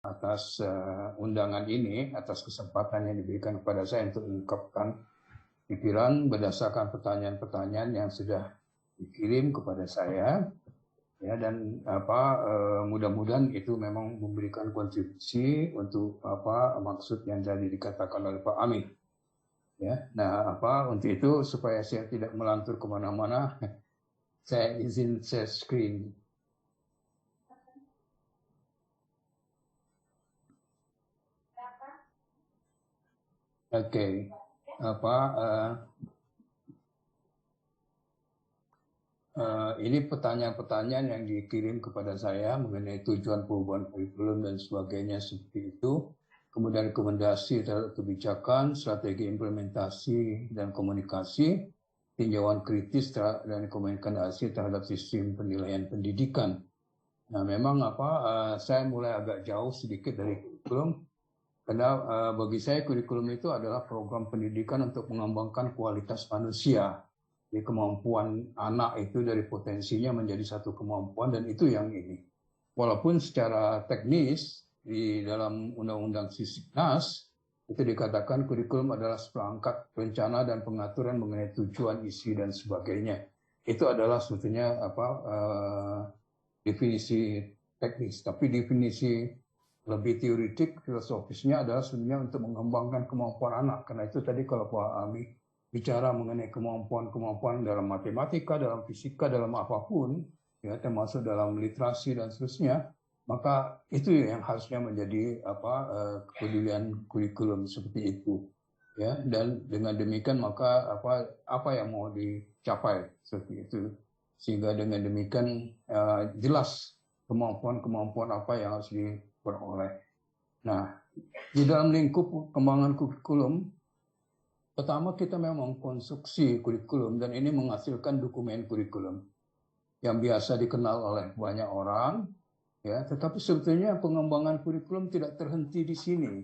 atas undangan ini, atas kesempatan yang diberikan kepada saya untuk mengungkapkan pikiran berdasarkan pertanyaan-pertanyaan yang sudah dikirim kepada saya. Ya, dan mudah-mudahan itu memang memberikan kontribusi untuk maksud yang tadi dikatakan oleh Pak Amin. Ya, nah untuk itu supaya saya tidak melantur kemana-mana, saya izin share screen. Oke, ini pertanyaan-pertanyaan yang dikirim kepada saya mengenai tujuan perubahan kurikulum dan sebagainya seperti itu. Kemudian rekomendasi terhadap kebijakan, strategi implementasi dan komunikasi, tinjauan kritis dan rekomendasi terhadap sistem penilaian pendidikan. Nah, memang saya mulai agak jauh sedikit dari kurikulum, karena bagi saya kurikulum itu adalah program pendidikan untuk mengembangkan kualitas manusia. Jadi kemampuan anak itu dari potensinya menjadi satu kemampuan, dan itu yang ini. Walaupun secara teknis di dalam Undang-Undang Sisdiknas itu dikatakan kurikulum adalah seperangkat rencana dan pengaturan mengenai tujuan, isi dan sebagainya. Itu adalah sebetulnya definisi teknis, tapi definisi lebih teoretik, filosofisnya adalah sebenarnya untuk mengembangkan kemampuan anak. Karena itu tadi kalau Pak Ami bicara mengenai kemampuan-kemampuan dalam matematika, dalam fisika, dalam apapun, ya termasuk dalam literasi dan seterusnya, maka itu yang harusnya menjadi kepedulian kurikulum seperti itu. Ya, dan dengan demikian maka apa yang mau dicapai seperti itu, sehingga dengan demikian jelas kemampuan-kemampuan apa yang harus diperoleh. Nah, di dalam lingkup pengembangan kurikulum, pertama kita memang konstruksi kurikulum, dan ini menghasilkan dokumen kurikulum yang biasa dikenal oleh banyak orang, ya. Tetapi sebetulnya pengembangan kurikulum tidak terhenti di sini,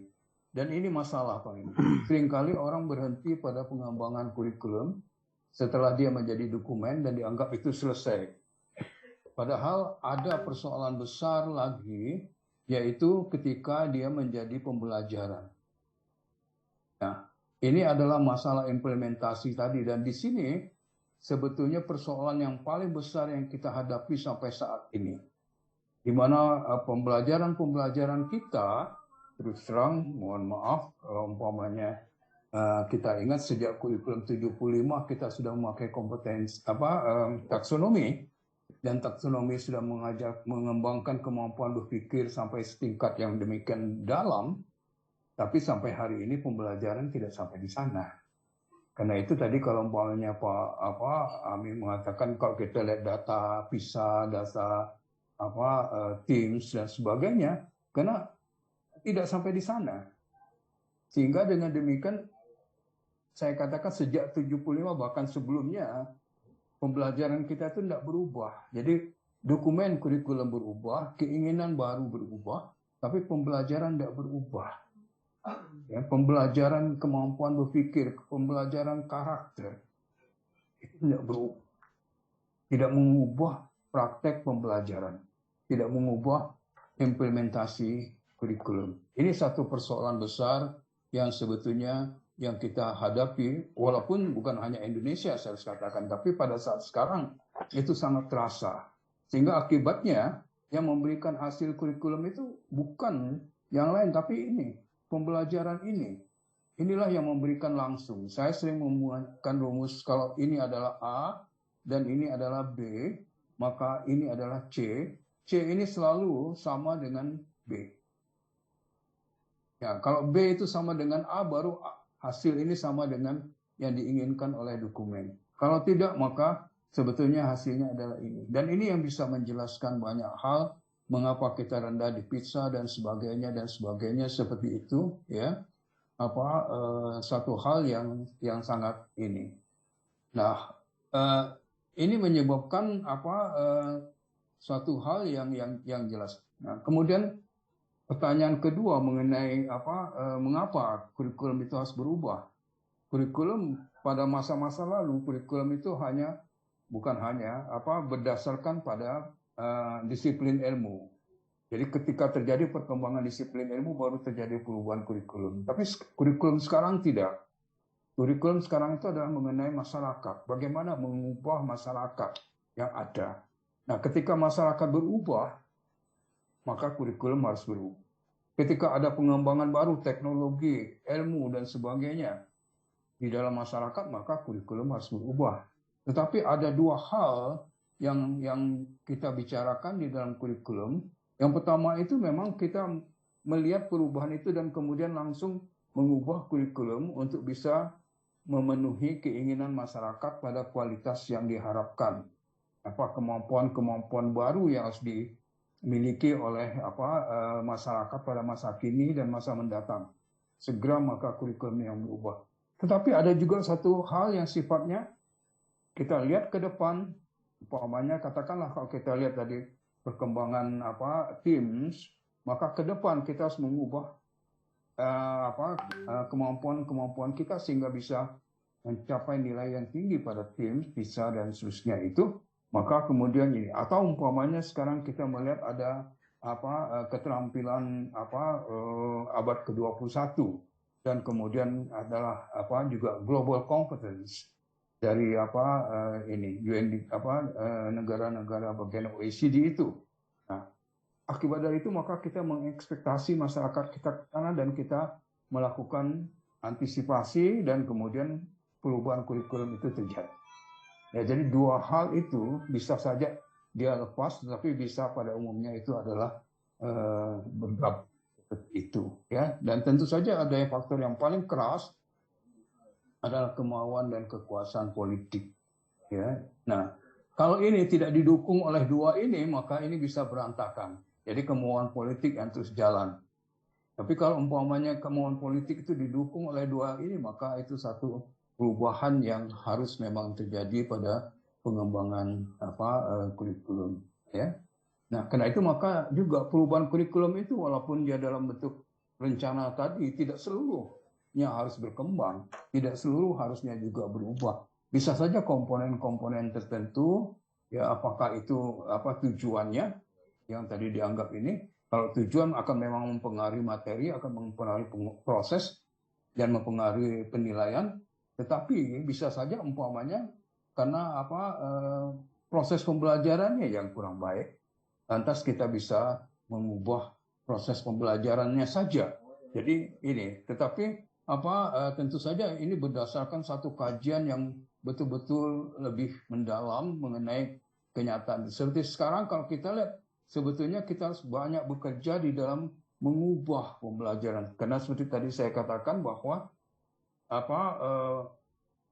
dan ini masalah Pak ini. Seringkali orang berhenti pada pengembangan kurikulum setelah dia menjadi dokumen dan dianggap itu selesai. Padahal ada persoalan besar lagi, yaitu ketika dia menjadi pembelajaran. Nah, ini adalah masalah implementasi tadi, dan di sini sebetulnya persoalan yang paling besar yang kita hadapi sampai saat ini, di mana pembelajaran kita, terus terang, mohon maaf kalau umpamanya kita ingat sejak kurikulum 75 kita sudah memakai kompetensi taksonomi, dan taksonomi sudah mengembangkan kemampuan berpikir sampai setingkat yang demikian dalam, tapi sampai hari ini pembelajaran tidak sampai di sana. Karena itu tadi kalau umpamanya Pak Amin mengatakan kalau kita lihat data PISA, data Teams dan sebagainya, karena tidak sampai di sana. Sehingga dengan demikian saya katakan sejak 75 bahkan sebelumnya pembelajaran kita itu tidak berubah. Jadi dokumen kurikulum berubah, keinginan baru berubah, tapi pembelajaran tidak berubah. Ya, pembelajaran kemampuan berpikir, pembelajaran karakter itu tidak berubah. Tidak mengubah praktek pembelajaran, tidak mengubah implementasi kurikulum. Ini satu persoalan besar yang sebetulnya yang kita hadapi, walaupun bukan hanya Indonesia saya harus katakan, tapi pada saat sekarang itu sangat terasa. Sehingga akibatnya yang memberikan hasil kurikulum itu bukan yang lain, tapi ini, pembelajaran ini. Inilah yang memberikan langsung. Saya sering membuatkan rumus kalau ini adalah A dan ini adalah B, maka ini adalah C. C ini selalu sama dengan B. Ya, kalau B itu sama dengan A, baru hasil ini sama dengan yang diinginkan oleh dokumen. Kalau tidak, maka sebetulnya hasilnya adalah ini. Dan ini yang bisa menjelaskan banyak hal, mengapa kita rendah di PISA dan sebagainya seperti itu, ya. Satu hal yang sangat ini. Nah, ini menyebabkan suatu hal yang jelas. Nah, kemudian pertanyaan kedua mengenai mengapa kurikulum itu harus berubah. Kurikulum pada masa-masa lalu, kurikulum itu bukan hanya berdasarkan pada disiplin ilmu. Jadi ketika terjadi perkembangan disiplin ilmu baru terjadi perubahan kurikulum. Tapi kurikulum sekarang tidak. Kurikulum sekarang itu adalah mengenai masyarakat. Bagaimana mengubah masyarakat yang ada. Nah, ketika masyarakat berubah, maka kurikulum harus berubah. Ketika ada pengembangan baru, teknologi, ilmu, dan sebagainya di dalam masyarakat, maka kurikulum harus berubah. Tetapi ada dua hal yang kita bicarakan di dalam kurikulum. Yang pertama itu memang kita melihat perubahan itu dan kemudian langsung mengubah kurikulum untuk bisa memenuhi keinginan masyarakat pada kualitas yang diharapkan. Apa kemampuan-kemampuan baru yang harus dimiliki oleh masyarakat pada masa kini dan masa mendatang. Segera maka kurikulum yang berubah. Tetapi ada juga satu hal yang sifatnya kita lihat ke depan, umpamanya katakanlah kalau kita lihat tadi perkembangan Teams, maka ke depan kita harus mengubah kemampuan-kemampuan kita sehingga bisa mencapai nilai yang tinggi pada Teams, PISA dan seterusnya itu. Maka kemudian ini, atau umpamanya sekarang kita melihat ada keterampilan abad ke-21 dan kemudian adalah juga global competence dari negara-negara bagian OECD itu. Nah, akibat dari itu maka kita mengekspektasi masyarakat kita ke sana dan kita melakukan antisipasi dan kemudian perubahan kurikulum itu terjadi. Ya, jadi dua hal itu bisa saja dia lepas, tetapi bisa pada umumnya itu adalah bergabung itu. Ya, dan tentu saja ada faktor yang paling keras adalah kemauan dan kekuasaan politik. Ya, nah kalau ini tidak didukung oleh dua ini, maka ini bisa berantakan. Jadi kemauan politik yang terus jalan. Tapi kalau umpamanya kemauan politik itu didukung oleh dua ini, maka itu satu perubahan yang harus memang terjadi pada pengembangan kurikulum. Ya. Nah, karena itu maka juga perubahan kurikulum itu walaupun dia dalam bentuk rencana tadi tidak seluruhnya harus berkembang, tidak seluruh harusnya juga berubah. Bisa saja komponen-komponen tertentu, ya apakah itu tujuannya yang tadi dianggap ini, kalau tujuan akan memang mempengaruhi materi, akan mempengaruhi proses dan mempengaruhi penilaian, tetapi bisa saja umpamanya karena proses pembelajarannya yang kurang baik, lantas kita bisa mengubah proses pembelajarannya saja. Jadi ini, tetapi tentu saja ini berdasarkan satu kajian yang betul-betul lebih mendalam mengenai kenyataan. Seperti sekarang kalau kita lihat, sebetulnya kita harus banyak bekerja di dalam mengubah pembelajaran. Karena seperti tadi saya katakan bahwa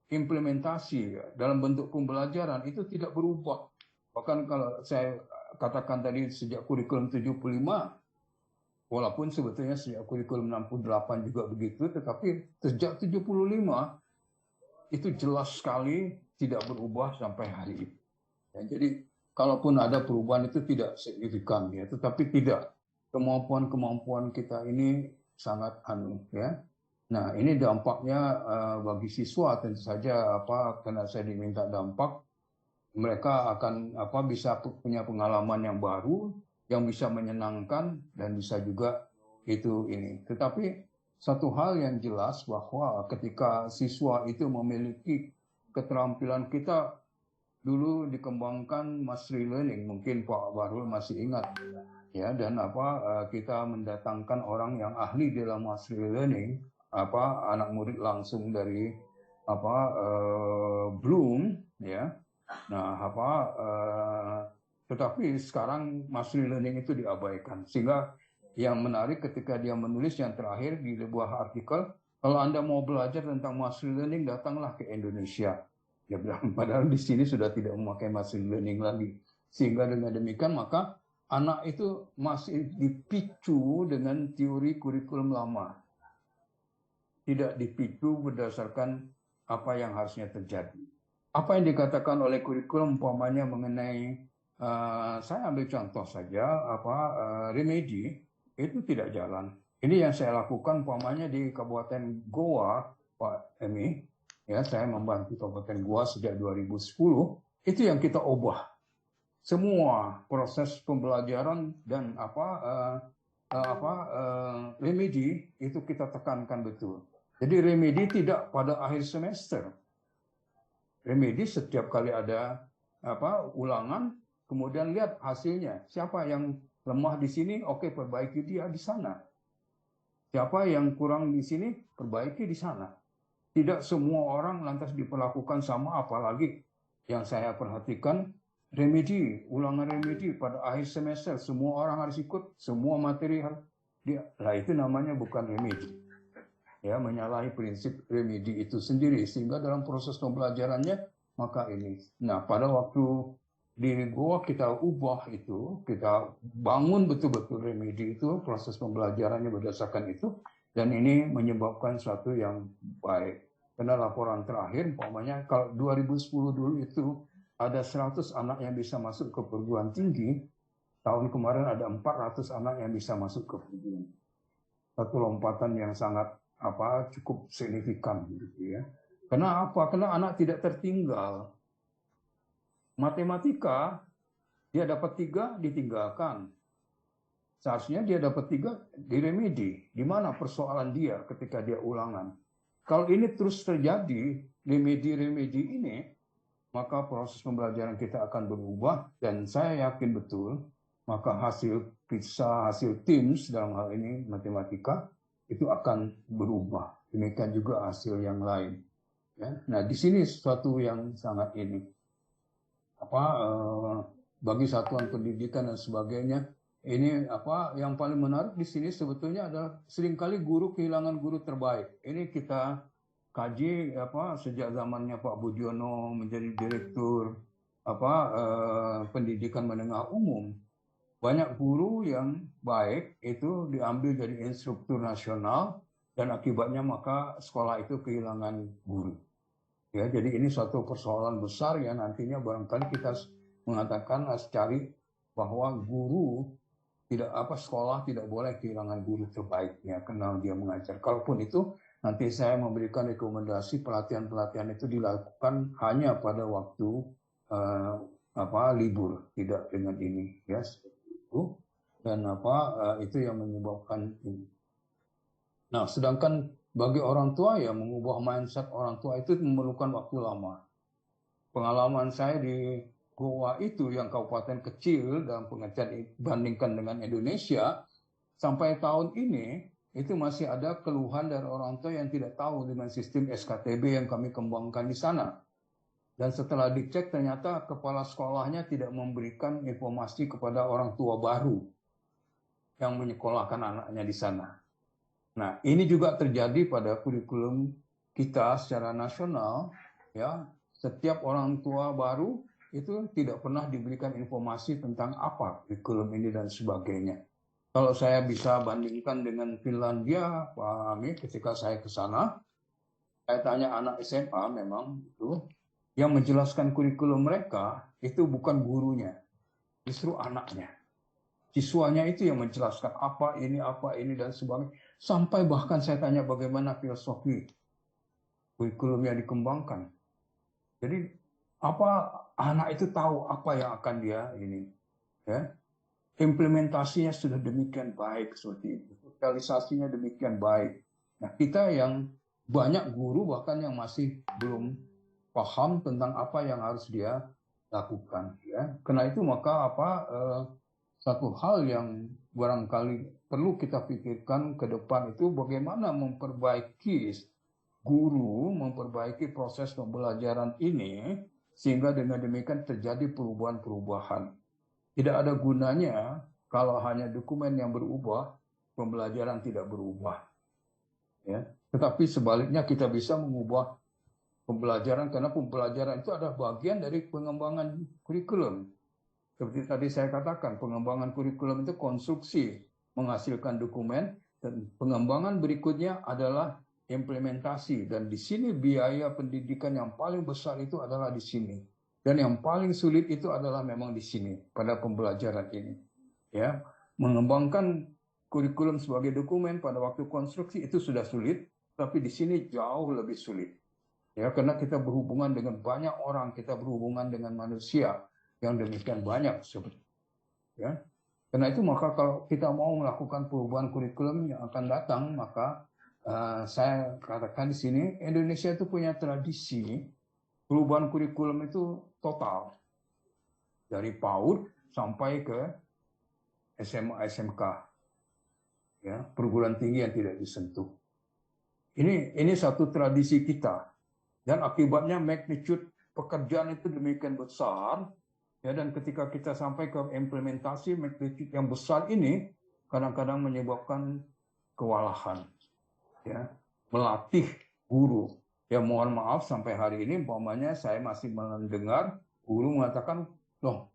implementasi dalam bentuk pembelajaran itu tidak berubah. Bahkan kalau saya katakan tadi sejak kurikulum 75, walaupun sebetulnya sejak kurikulum 68 juga begitu, tetapi sejak 75 itu jelas sekali tidak berubah sampai hari ini. Ya, jadi kalaupun ada perubahan itu tidak signifikan, ya, tetapi tidak, kemampuan-kemampuan kita ini sangat ya. Nah, ini dampaknya bagi siswa tentu saja karena saya diminta dampak, mereka akan bisa punya pengalaman yang baru, yang bisa menyenangkan dan bisa juga itu ini. Tetapi satu hal yang jelas bahwa ketika siswa itu memiliki keterampilan, kita dulu dikembangkan mastery learning, mungkin Pak Bahrul masih ingat ya, dan kita mendatangkan orang yang ahli dalam mastery learning, anak murid langsung dari Bloom ya. Nah, tetapi sekarang mastery learning itu diabaikan, sehingga yang menarik ketika dia menulis yang terakhir di sebuah artikel, kalau Anda mau belajar tentang mastery learning, datanglah ke Indonesia. Dia bilang, padahal di sini sudah tidak memakai mastery learning lagi. Sehingga dengan demikian maka anak itu masih dipicu dengan teori kurikulum lama. Tidak dipicu berdasarkan apa yang harusnya terjadi. Apa yang dikatakan oleh kurikulum umpamanya mengenai, saya ambil contoh saja, remedi, itu tidak jalan. Ini yang saya lakukan umpamanya di Kabupaten Goa, Pak Emi, ya, saya membantu Kabupaten Goa sejak 2010, itu yang kita ubah. semua proses pembelajaran dan remedi itu kita tekankan betul. Jadi remedi tidak pada akhir semester. Remedi setiap kali ada ulangan, kemudian lihat hasilnya. Siapa yang lemah di sini, oke, perbaiki dia di sana. Siapa yang kurang di sini, perbaiki di sana. Tidak semua orang lantas diperlakukan sama, apalagi yang saya perhatikan, remedi, ulangan remedi pada akhir semester, semua orang harus ikut, semua materi harus. Nah, itu namanya bukan remedi. Ya, menyalahi prinsip remedi itu sendiri, sehingga dalam proses pembelajarannya maka ini. Nah, pada waktu di Goa kita ubah itu, kita bangun betul-betul remedi itu, proses pembelajarannya berdasarkan itu, dan ini menyebabkan suatu yang baik. Karena laporan terakhir, umpamanya kalau 2010 dulu itu ada 100 anak yang bisa masuk ke perguruan tinggi, tahun kemarin ada 400 anak yang bisa masuk ke perguruan. Satu lompatan yang sangat cukup signifikan gitu ya. Karena apa? Karena anak tidak tertinggal. Matematika dia dapat 3 ditinggalkan. Seharusnya dia dapat 3 diremedi. Di mana persoalan dia ketika dia ulangan? Kalau ini terus terjadi, remedi-remedi ini, maka proses pembelajaran kita akan berubah, dan saya yakin betul, maka hasil PISA, hasil TIMSS dalam hal ini matematika, itu akan berubah. Demikian juga hasil yang lain. Ya. Nah, di sini sesuatu yang sangat ini. Bagi satuan pendidikan dan sebagainya, ini yang paling menarik di sini sebetulnya adalah seringkali guru kehilangan guru terbaik. Ini kita kaji sejak zamannya Pak Budiono menjadi direktur pendidikan menengah umum. Banyak guru yang baik itu diambil dari instruktur nasional, dan akibatnya maka sekolah itu kehilangan guru. Ya, jadi ini suatu persoalan besar yang nantinya barangkali kita mengatakan harus cari bahwa guru sekolah tidak boleh kehilangan guru terbaiknya karena dia mengajar. Kalaupun itu nanti saya memberikan rekomendasi pelatihan-pelatihan itu dilakukan hanya pada waktu libur, tidak dengan ini ya. Dan itu yang menyebabkan ini. Nah, sedangkan bagi orang tua ya mengubah mindset orang tua itu memerlukan waktu lama. Pengalaman saya di Goa itu yang kabupaten kecil dalam pengertian bandingkan dengan Indonesia, sampai tahun ini itu masih ada keluhan dari orang tua yang tidak tahu dengan sistem SKTB yang kami kembangkan di sana. Dan setelah dicek ternyata kepala sekolahnya tidak memberikan informasi kepada orang tua baru yang menyekolahkan anaknya di sana. Nah, ini juga terjadi pada kurikulum kita secara nasional. Ya, setiap orang tua baru itu tidak pernah diberikan informasi tentang apa kurikulum ini dan sebagainya. Kalau saya bisa bandingkan dengan Finlandia, Pak Amir, ketika saya ke sana, saya tanya anak SMA memang itu, yang menjelaskan kurikulum mereka itu bukan gurunya, justru anaknya. Siswanya itu yang menjelaskan apa ini dan sebagainya. Sampai bahkan saya tanya bagaimana filosofi kurikulum yang dikembangkan. Jadi anak itu tahu apa yang akan dia ini. Ya. Implementasinya sudah demikian baik seperti itu. Sosialisasinya demikian baik. Nah, kita yang banyak guru bahkan yang masih belum paham tentang apa yang harus dia lakukan. Ya. Karena itu maka satu hal yang barangkali perlu kita pikirkan ke depan itu bagaimana memperbaiki guru, memperbaiki proses pembelajaran ini sehingga dengan demikian terjadi perubahan-perubahan. Tidak ada gunanya kalau hanya dokumen yang berubah, pembelajaran tidak berubah. Ya. Tetapi sebaliknya kita bisa mengubah pembelajaran karena pembelajaran itu adalah bagian dari pengembangan kurikulum. Seperti tadi saya katakan, pengembangan kurikulum itu konstruksi menghasilkan dokumen, dan pengembangan berikutnya adalah implementasi. Dan di sini biaya pendidikan yang paling besar itu adalah di sini. Dan yang paling sulit itu adalah memang di sini pada pembelajaran ini. Ya, mengembangkan kurikulum sebagai dokumen pada waktu konstruksi itu sudah sulit, tapi di sini jauh lebih sulit. Ya, karena kita berhubungan dengan banyak orang, kita berhubungan dengan manusia. yang demikian banyak. Ya. Karena itu maka kalau kita mau melakukan perubahan kurikulum yang akan datang, maka saya katakan di sini Indonesia itu punya tradisi perubahan kurikulum itu total dari PAUD sampai ke SMA SMK, ya, perguruan tinggi yang tidak disentuh. Ini satu tradisi kita dan akibatnya magnitude pekerjaan itu demikian besar. Ya, dan ketika kita sampai ke implementasi magnitude yang besar ini, kadang-kadang menyebabkan kewalahan. Ya, melatih guru. Ya, mohon maaf sampai hari ini, umpamanya saya masih mendengar guru mengatakan, loh,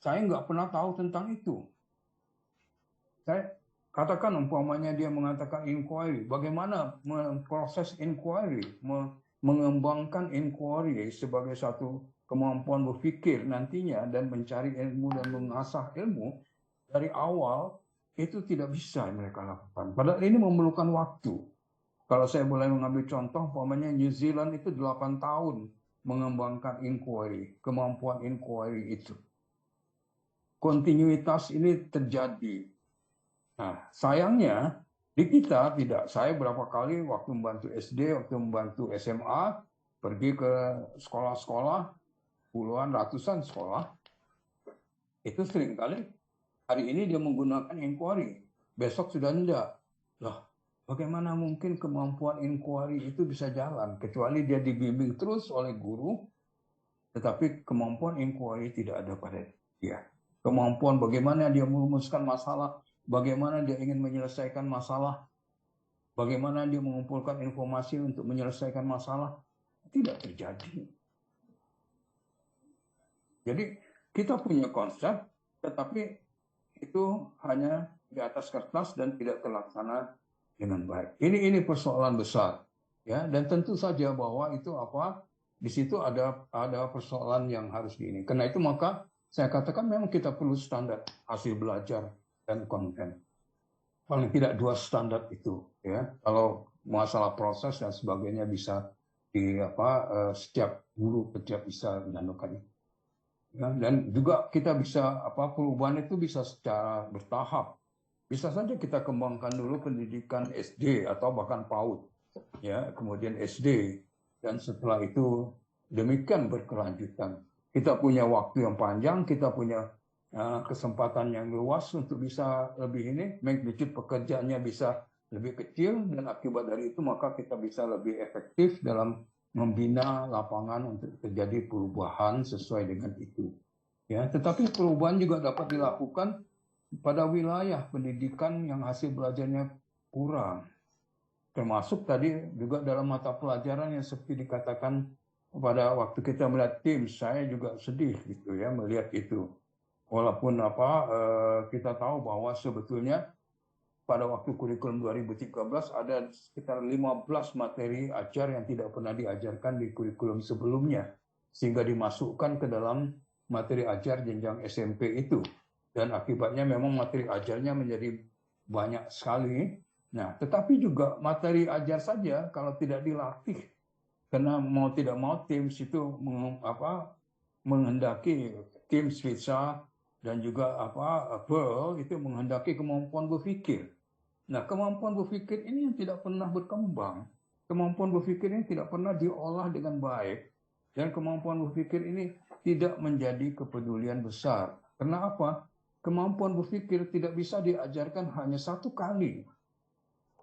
saya nggak pernah tahu tentang itu. Saya katakan umpamanya dia mengatakan inquiry, bagaimana memproses inquiry, mengembangkan inquiry sebagai satu kemampuan berpikir nantinya dan mencari ilmu dan mengasah ilmu dari awal itu tidak bisa mereka lakukan. Padahal ini memerlukan waktu. Kalau saya boleh mengambil contoh, umpamanya New Zealand itu 8 tahun mengembangkan inquiry, kemampuan inquiry itu. Kontinuitas ini terjadi. Nah, sayangnya di kita tidak. Saya berapa kali waktu membantu SD, waktu membantu SMA, pergi ke sekolah-sekolah, puluhan, ratusan sekolah, itu seringkali hari ini dia menggunakan inquiry, besok sudah tidak. Lah, bagaimana mungkin kemampuan inquiry itu bisa jalan, kecuali dia dibimbing terus oleh guru, tetapi kemampuan inquiry tidak ada pada dia. Kemampuan bagaimana dia merumuskan masalah, bagaimana dia ingin menyelesaikan masalah, bagaimana dia mengumpulkan informasi untuk menyelesaikan masalah, tidak terjadi. Jadi kita punya konsep, tetapi itu hanya di atas kertas dan tidak terlaksana dengan baik. Ini persoalan besar, ya. Dan tentu saja bahwa itu di situ ada persoalan yang harus ini. Karena itu maka saya katakan memang kita perlu standar hasil belajar dan konten. Paling tidak 2 standar itu, ya. Kalau masalah proses dan sebagainya bisa setiap guru setiap bisa menanamkan. Ya, dan juga kita bisa perubahan itu bisa secara bertahap. Bisa saja kita kembangkan dulu pendidikan SD atau bahkan PAUD, ya, kemudian SD, dan setelah itu demikian berkelanjutan. Kita punya waktu yang panjang, kita punya kesempatan yang luas untuk bisa lebih magnitude pekerjaannya bisa lebih kecil, dan akibat dari itu maka kita bisa lebih efektif dalam membina lapangan untuk terjadi perubahan sesuai dengan itu. Ya, tetapi perubahan juga dapat dilakukan pada wilayah pendidikan yang hasil belajarnya kurang. Termasuk tadi juga dalam mata pelajaran yang seperti dikatakan pada waktu kita melihat tim, saya juga sedih gitu ya melihat itu. Walaupun kita tahu bahwa sebetulnya pada waktu kurikulum 2013 ada sekitar 15 materi ajar yang tidak pernah diajarkan di kurikulum sebelumnya, sehingga dimasukkan ke dalam materi ajar jenjang SMP itu. Dan akibatnya memang materi ajarnya menjadi banyak sekali. Nah, tetapi juga materi ajar saja kalau tidak dilatih, karena mau tidak mau Teams itu menghendaki Teams bisa dan juga Pearl itu menghendaki kemampuan berpikir. Nah, kemampuan berpikir ini yang tidak pernah berkembang. Kemampuan berpikir ini tidak pernah diolah dengan baik. Dan kemampuan berpikir ini tidak menjadi kepedulian besar. Karena apa? Kemampuan berpikir tidak bisa diajarkan hanya 1 kali.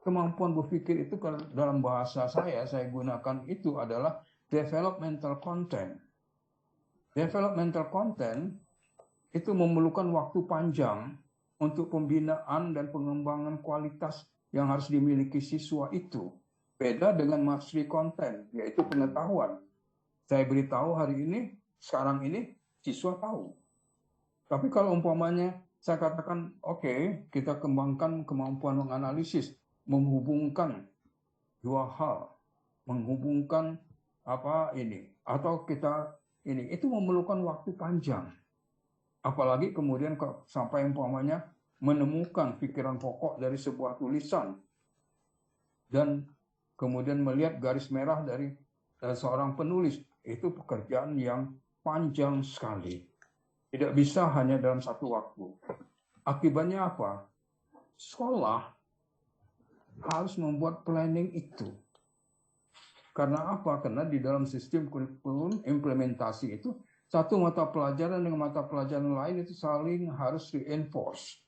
Kemampuan berpikir itu dalam bahasa saya gunakan itu adalah developmental content. Developmental content itu memerlukan waktu panjang untuk pembinaan dan pengembangan kualitas yang harus dimiliki siswa itu. Beda dengan mastery content, yaitu pengetahuan. Saya beritahu hari ini, sekarang ini, siswa tahu. Tapi kalau umpamanya saya katakan, oke, kita kembangkan kemampuan menganalisis, menghubungkan 2 hal, menghubungkan atau kita itu memerlukan waktu panjang. Apalagi kemudian sampai umpamanya menemukan pikiran pokok dari sebuah tulisan dan kemudian melihat garis merah dari seorang penulis, itu pekerjaan yang panjang sekali. Tidak bisa hanya dalam satu waktu. Akibatnya apa? Sekolah harus membuat planning itu. Karena apa? Karena di dalam sistem kurikulum implementasi itu, satu mata pelajaran dengan mata pelajaran lain itu saling harus reinforce.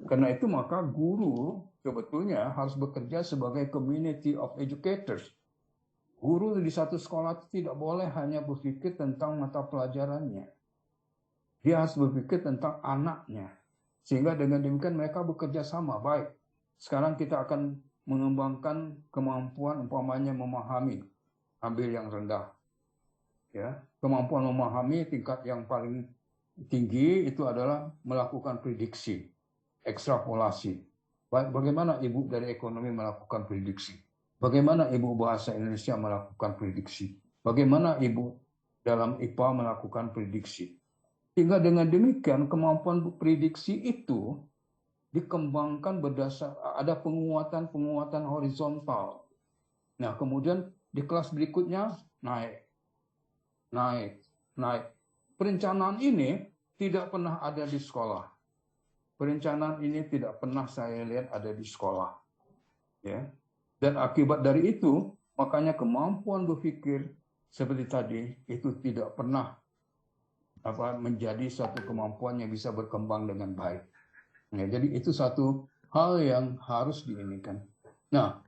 Karena itu maka guru sebetulnya harus bekerja sebagai community of educators. Guru di satu sekolah itu tidak boleh hanya berpikir tentang mata pelajarannya. Dia harus berpikir tentang anaknya. Sehingga dengan demikian mereka bekerja sama. Baik, sekarang kita akan mengembangkan kemampuan umpamanya memahami. Ambil yang rendah. Ya, kemampuan memahami tingkat yang paling tinggi itu adalah melakukan prediksi, ekstrapolasi. Bagaimana ibu dari ekonomi melakukan prediksi? Bagaimana ibu bahasa Indonesia melakukan prediksi? Bagaimana ibu dalam IPA melakukan prediksi? Sehingga dengan demikian kemampuan prediksi itu dikembangkan berdasar ada penguatan horizontal. Nah, kemudian di kelas berikutnya naik. Perencanaan ini tidak pernah ada di sekolah. Perencanaan ini tidak pernah saya lihat ada di sekolah. Ya. Dan akibat dari itu, makanya kemampuan berpikir seperti tadi itu tidak pernah menjadi satu kemampuan yang bisa berkembang dengan baik. Ya, jadi itu satu hal yang harus diinikan. Nah,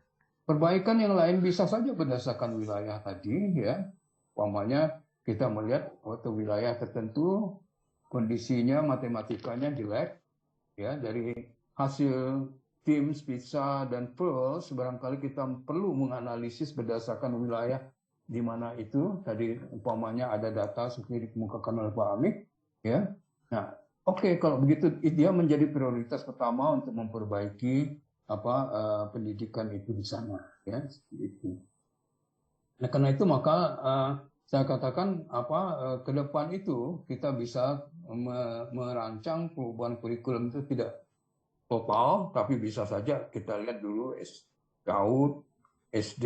perbaikan yang lain bisa saja berdasarkan wilayah tadi, ya. Umpamanya kita melihat waktu wilayah tertentu kondisinya matematikanya jelek, ya, dari hasil TIMSS, PISA, dan PIRLS barangkali kita perlu menganalisis berdasarkan wilayah di mana itu tadi umpamanya ada data seperti dikemukakan oleh Pak Amik, ya. Nah, oke, kalau begitu dia menjadi prioritas pertama untuk memperbaiki pendidikan itu di sana, ya, itu. Nah, karena itu maka saya katakan ke depan itu kita bisa merancang perubahan kurikulum itu tidak total, tapi bisa saja kita lihat dulu PAUD, SD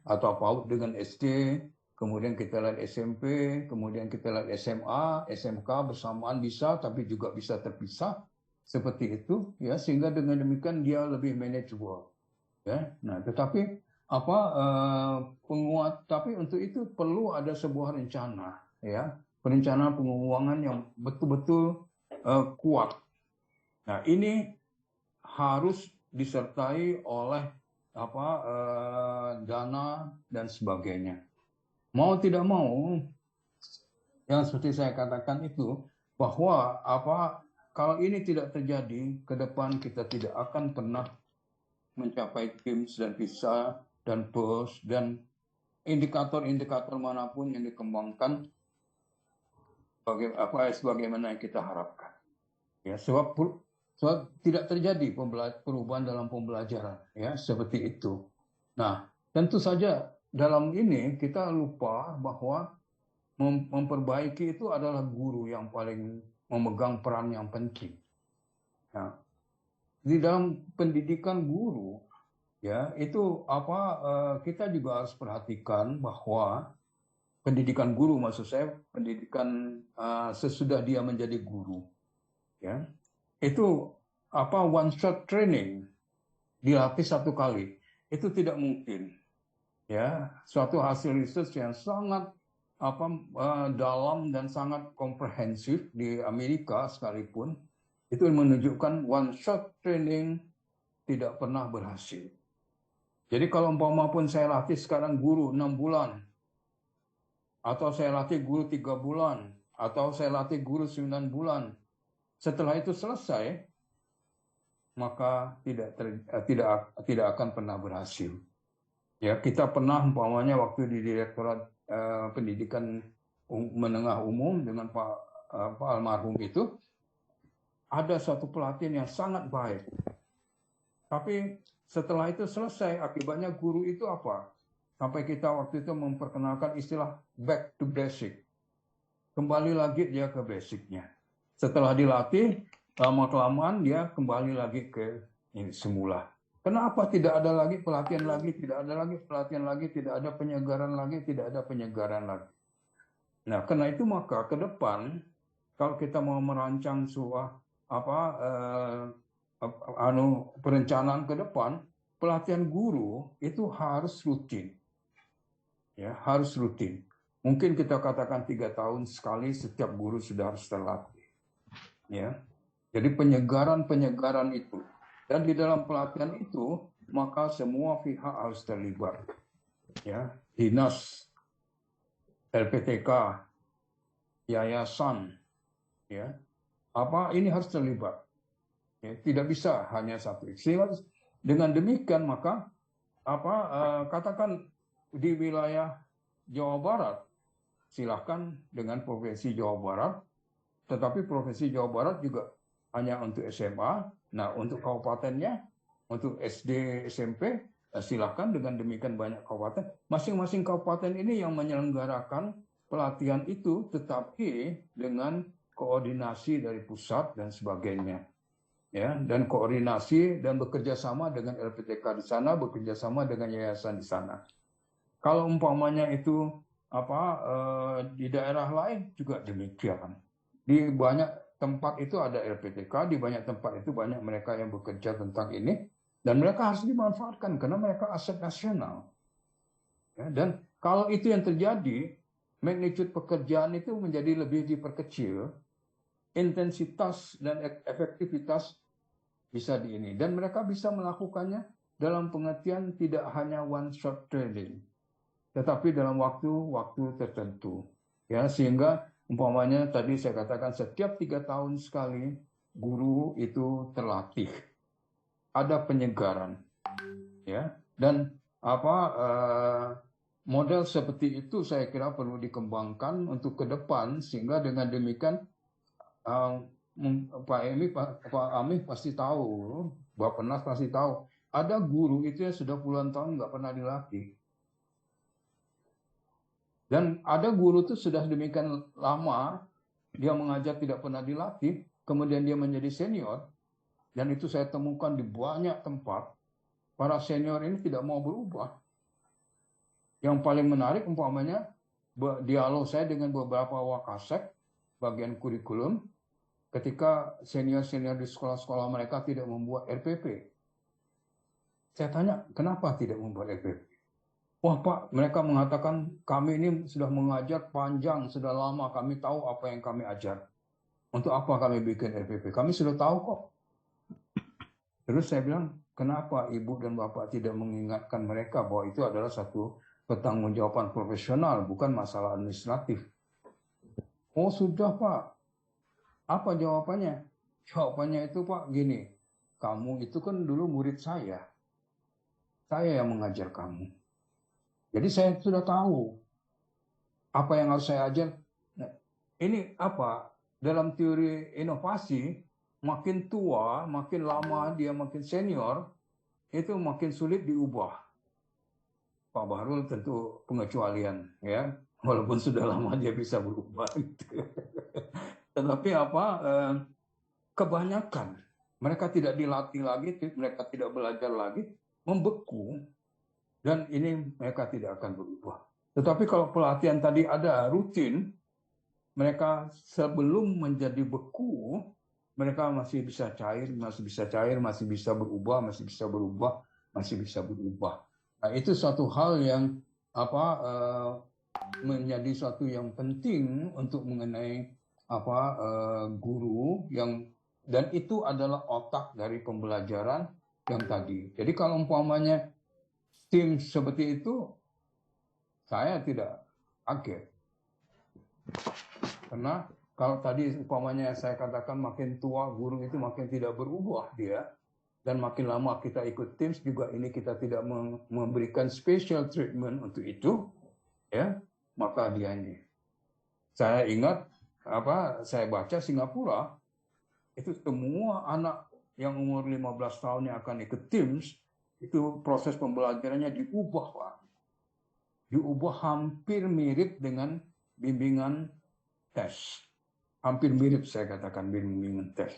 atau PAUD dengan SD, kemudian kita lihat SMP, kemudian kita lihat SMA, SMK bersamaan bisa, tapi juga bisa terpisah seperti itu, ya, sehingga dengan demikian dia lebih manageable, ya. Nah, tetapi tapi untuk itu perlu ada sebuah rencana, ya, perencanaan penguangan yang betul-betul kuat. Nah, ini harus disertai oleh dana dan sebagainya. Mau tidak mau, yang seperti saya katakan itu bahwa kalau ini tidak terjadi, ke depan kita tidak akan pernah mencapai TIMSS dan PISA dan PIRLS dan indikator-indikator manapun yang dikembangkan sebagaimana yang kita harapkan. Ya, sebab tidak terjadi perubahan dalam pembelajaran, ya, seperti itu. Nah, tentu saja dalam ini kita lupa bahwa memperbaiki itu adalah guru yang paling memegang peran yang penting. Nah, di dalam pendidikan guru, ya, itu kita juga harus perhatikan bahwa pendidikan guru, maksud saya pendidikan sesudah dia menjadi guru, ya, itu one shot training, dilatih satu kali, itu tidak mungkin, ya. Suatu hasil research yang sangat dalam dan sangat komprehensif di Amerika sekalipun itu menunjukkan one shot training tidak pernah berhasil. Jadi kalau umpama pun saya latih sekarang guru 6 bulan, atau saya latih guru 3 bulan, atau saya latih guru 9 bulan, setelah itu selesai, maka tidak akan pernah berhasil. Ya, kita pernah umpamanya waktu di Direktorat Pendidikan Menengah Umum dengan Pak almarhum itu, ada satu pelatihan yang sangat baik. Tapi setelah itu selesai, akibatnya guru itu apa? Sampai kita waktu itu memperkenalkan istilah back to basic. Kembali lagi dia ke basicnya. Setelah dilatih, lama-kelamaan dia kembali lagi ke ini semula. Kenapa tidak ada lagi pelatihan lagi, tidak ada lagi pelatihan lagi, tidak ada penyegaran lagi, tidak ada penyegaran lagi. Nah, karena itu maka ke depan kalau kita mau merancang sebuah perencanaan ke depan, pelatihan guru itu harus rutin. Ya, harus rutin. Mungkin kita katakan 3 tahun sekali setiap guru sudah harus terlatih. Ya. Jadi penyegaran itu. Dan di dalam pelatihan itu, maka semua pihak harus terlibat. Ya, dinas, LPTK, yayasan, ya, ini harus terlibat. Ya, tidak bisa hanya satu. Sehingga dengan demikian maka katakan di wilayah Jawa Barat, silahkan dengan provinsi Jawa Barat, tetapi provinsi Jawa Barat juga hanya untuk SMA. Nah, untuk kabupatennya, untuk SD, SMP, silahkan dengan demikian banyak kabupaten. Masing-masing kabupaten ini yang menyelenggarakan pelatihan itu, tetapi dengan koordinasi dari pusat dan sebagainya. Ya, dan koordinasi dan bekerja sama dengan LPTK di sana, bekerja sama dengan yayasan di sana. Kalau umpamanya itu di daerah lain juga demikian. Di banyak tempat itu ada LPTK, di banyak tempat itu banyak mereka yang bekerja tentang ini, dan mereka harus dimanfaatkan karena mereka aset nasional. Ya, dan kalau itu yang terjadi, magnitude pekerjaan itu menjadi lebih diperkecil, intensitas dan efektivitas bisa di ini, dan mereka bisa melakukannya dalam pengertian tidak hanya one shot training, tetapi dalam waktu tertentu. Ya, sehingga umpamanya tadi saya katakan setiap 3 tahun sekali guru itu terlatih, ada penyegaran, ya, dan model seperti itu saya kira perlu dikembangkan untuk ke depan, sehingga dengan demikian Pak Amih pasti tahu, Bappenas pasti tahu, ada guru itu yang sudah puluhan tahun nggak pernah dilatih. Dan ada guru itu sudah demikian lama, dia mengajar tidak pernah dilatih, kemudian dia menjadi senior, dan itu saya temukan di banyak tempat, para senior ini tidak mau berubah. Yang paling menarik umpamanya, dialog saya dengan beberapa wakasek, bagian kurikulum, ketika senior-senior di sekolah-sekolah mereka tidak membuat RPP. Saya tanya, kenapa tidak membuat RPP? Wah Pak, mereka mengatakan kami ini sudah mengajar panjang, sudah lama, kami tahu apa yang kami ajar. Untuk apa kami bikin RPP? Kami sudah tahu kok. Terus saya bilang, kenapa Ibu dan Bapak tidak mengingatkan mereka bahwa itu adalah satu pertanggungjawaban profesional, bukan masalah administratif? Oh sudah Pak. Apa jawabannya? Jawabannya itu Pak gini, kamu itu kan dulu murid saya yang mengajar kamu. Jadi saya sudah tahu apa yang harus saya ajar. Nah, ini apa? Dalam teori inovasi, makin tua, makin lama dia makin senior, itu makin sulit diubah. Pak Bahrul tentu pengecualian, ya, walaupun sudah lama dia bisa berubah. Tetapi kebanyakan mereka tidak dilatih lagi, mereka tidak belajar lagi, membeku, dan ini mereka tidak akan berubah. Tetapi kalau pelatihan tadi ada rutin, mereka sebelum menjadi beku, mereka masih bisa cair, masih bisa berubah, masih bisa berubah. Nah, itu suatu hal yang menjadi suatu yang penting untuk mengenai guru yang, dan itu adalah otak dari pembelajaran yang tadi. Jadi kalau umpamanya tim seperti itu, saya tidak kaget. Karena kalau tadi umpamanya saya katakan makin tua guru itu makin tidak berubah dia, dan makin lama kita ikut Teams juga ini kita tidak memberikan special treatment untuk itu, ya, maka dia ini. Saya ingat saya baca Singapura itu semua anak yang umur 15 tahun yang akan ikut Teams itu proses pembelajarannya diubah, Pak. Diubah hampir mirip dengan bimbingan tes. Hampir mirip saya katakan bimbingan tes.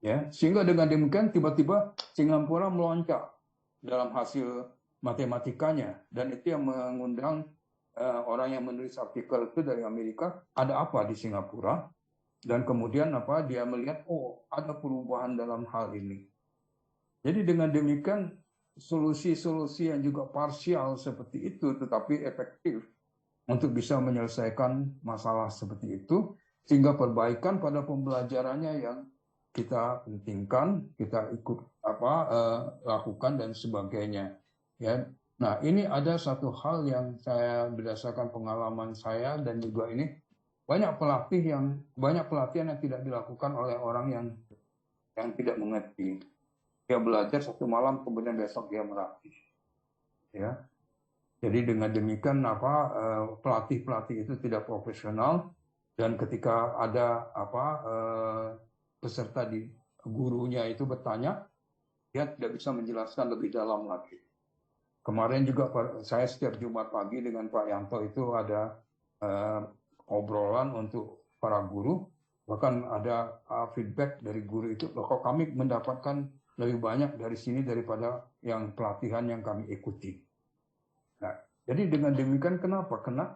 Ya, sehingga dengan demikian tiba-tiba Singapura melonjak dalam hasil matematikanya, dan itu yang mengundang orang yang menulis artikel itu dari Amerika, ada apa di Singapura? Dan kemudian dia melihat, oh ada perubahan dalam hal ini. Jadi dengan demikian solusi-solusi yang juga parsial seperti itu tetapi efektif untuk bisa menyelesaikan masalah seperti itu, sehingga perbaikan pada pembelajarannya yang kita pentingkan, kita ikut lakukan dan sebagainya. Ya. Nah, ini ada satu hal yang saya berdasarkan pengalaman saya dan juga ini banyak pelatihan yang tidak dilakukan oleh orang yang tidak mengerti. Dia belajar satu malam, kemudian besok dia melatih. Ya. Jadi dengan demikian pelatih-pelatih itu tidak profesional, dan ketika ada peserta di gurunya itu bertanya, dia tidak bisa menjelaskan lebih dalam lagi. Kemarin juga saya setiap Jumat pagi dengan Pak Yanto itu ada obrolan untuk para guru, bahkan ada feedback dari guru itu, kok kami mendapatkan lebih banyak dari sini daripada yang pelatihan yang kami ikuti. Nah, jadi dengan demikian kenapa? Karena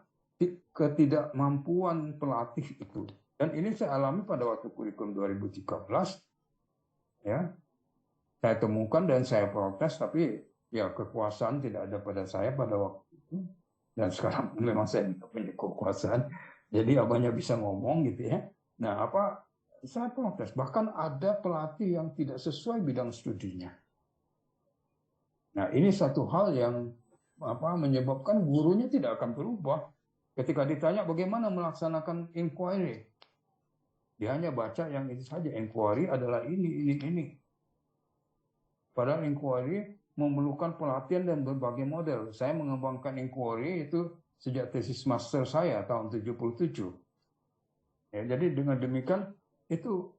ketidakmampuan pelatih itu. Dan ini saya alami pada waktu kurikulum 2013, ya. Saya temukan dan saya protes, tapi ya kekuasaan tidak ada pada saya pada waktu itu. Dan sekarang memang saya tidak punya kekuasaan. Jadi abahnya bisa ngomong gitu ya. Nah, saya protes. Bahkan ada pelatih yang tidak sesuai bidang studinya. Nah, ini satu hal yang menyebabkan gurunya tidak akan berubah. Ketika ditanya bagaimana melaksanakan inquiry, dia hanya baca yang itu saja. Inquiry adalah ini. Padahal inquiry memerlukan pelatihan dan berbagai model. Saya mengembangkan inquiry itu sejak tesis master saya tahun 77. Ya, jadi dengan demikian itu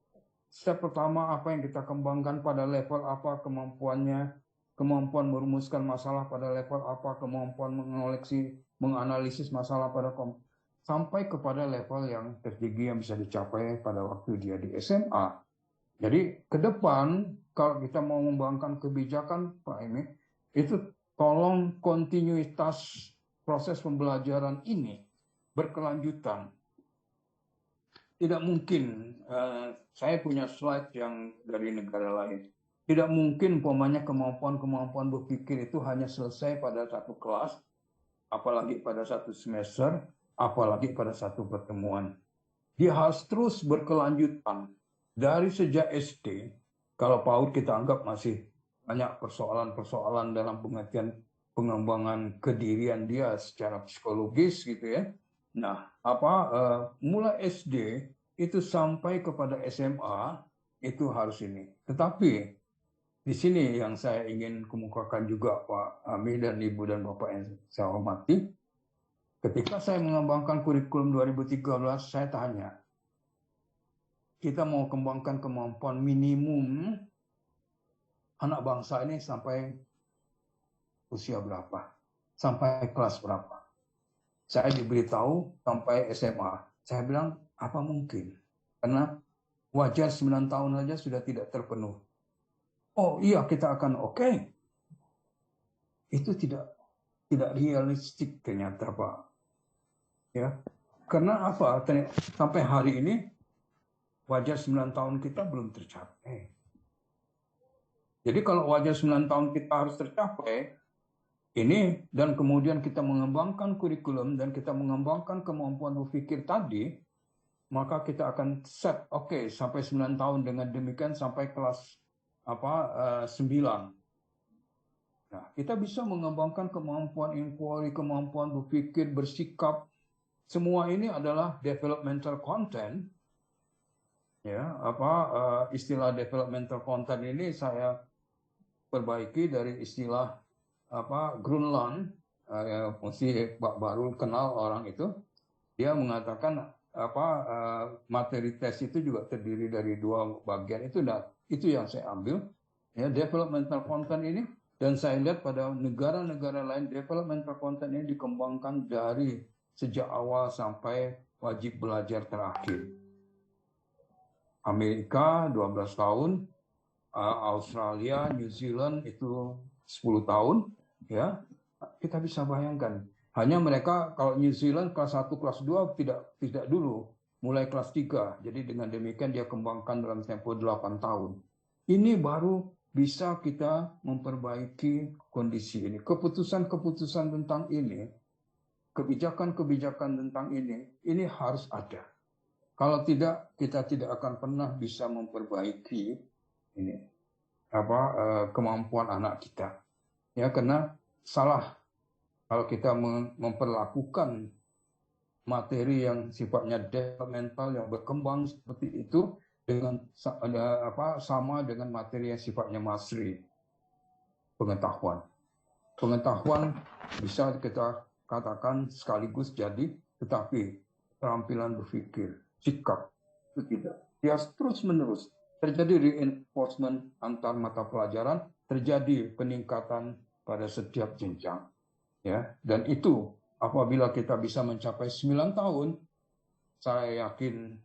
step pertama apa yang kita kembangkan pada level apa kemampuannya, kemampuan merumuskan masalah pada level apa, kemampuan menganalisis masalah pada sampai kepada level yang tertinggi yang bisa dicapai pada waktu dia di SMA. Jadi ke depan kalau kita mau mengembangkan kebijakan Pak Emi, itu tolong kontinuitas proses pembelajaran ini berkelanjutan. Tidak mungkin, saya punya slide yang dari negara lain. Tidak mungkin umpamanya kemampuan berpikir itu hanya selesai pada satu kelas, apalagi pada satu semester, apalagi pada satu pertemuan. Dia harus terus berkelanjutan. Dari sejak SD, kalau PAUD kita anggap masih banyak persoalan-persoalan dalam pengertian pengembangan kedirian dia secara psikologis gitu ya. Nah, mulai SD itu sampai kepada SMA itu harus ini. Tetapi di sini yang saya ingin kemukakan juga Pak Ami dan Ibu dan Bapak yang saya hormati, ketika saya mengembangkan kurikulum 2013, saya tanya, kita mau kembangkan kemampuan minimum anak bangsa ini sampai usia berapa? Sampai kelas berapa? Saya diberitahu sampai SMA. Saya bilang, apa mungkin? Karena wajar 9 tahun saja sudah tidak terpenuh. Oh iya, kita akan oke. Itu tidak realistik ternyata, Pak. Ya. Karena apa? Sampai hari ini wajar 9 tahun kita belum tercapai. Jadi kalau wajar 9 tahun kita harus tercapai, ini dan kemudian kita mengembangkan kurikulum dan kita mengembangkan kemampuan berpikir tadi, maka kita akan set sampai 9 tahun dengan demikian sampai kelas 9. Nah, kita bisa mengembangkan kemampuan inquiry, kemampuan berpikir, bersikap. Semua ini adalah developmental content. Ya, istilah developmental content ini saya perbaiki dari istilah Grunland, mesti Pak Barul kenal orang itu. Dia mengatakan materi tes itu juga terdiri dari 2 bagian. Itu yang saya ambil, ya, developmental content ini. Dan saya lihat pada negara-negara lain developmental content ini dikembangkan dari sejak awal sampai wajib belajar terakhir. Amerika 12 tahun, Australia, New Zealand itu 10 tahun, ya. Kita bisa bayangkan. Hanya mereka kalau New Zealand kelas 1, kelas 2 tidak dulu. mulai kelas 3. Jadi dengan demikian dia kembangkan dalam tempo 8 tahun. Ini baru bisa kita memperbaiki kondisi ini. Keputusan-keputusan tentang ini, kebijakan-kebijakan tentang ini harus ada. Kalau tidak, kita tidak akan pernah bisa memperbaiki ini kemampuan anak kita. Ya, karena salah kalau kita memperlakukan materi yang sifatnya developmental yang berkembang seperti itu dengan sama dengan materi yang sifatnya masri, pengetahuan. Pengetahuan bisa kita katakan sekaligus jadi, tetapi keterampilan berpikir, sikap itu tidak. Dia terus-menerus terjadi reinforcement antar mata pelajaran, terjadi peningkatan pada setiap jenjang. Ya, dan itu apabila kita bisa mencapai 9 tahun, saya yakin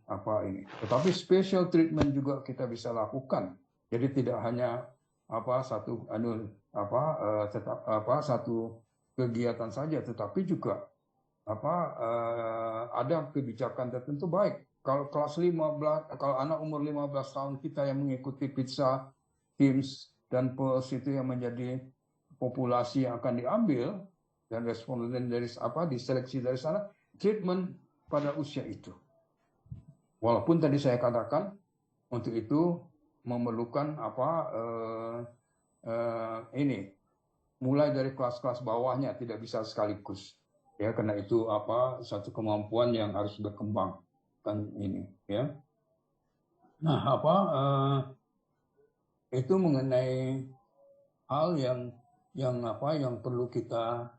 ini. Tetapi special treatment juga kita bisa lakukan. Jadi tidak hanya satu kegiatan saja, tetapi juga ada kebijakan tertentu baik. Kalau kelas 15, kalau anak umur 15 tahun kita yang mengikuti pizza, TIMSS dan PERS itu yang menjadi populasi yang akan diambil dan responden dari diseleksi dari sana, treatment pada usia itu. Walaupun tadi saya katakan untuk itu memerlukan mulai dari kelas-kelas bawahnya, tidak bisa sekaligus. Ya, karena itu satu kemampuan yang harus berkembang kan ini, ya. Nah, itu mengenai hal yang perlu kita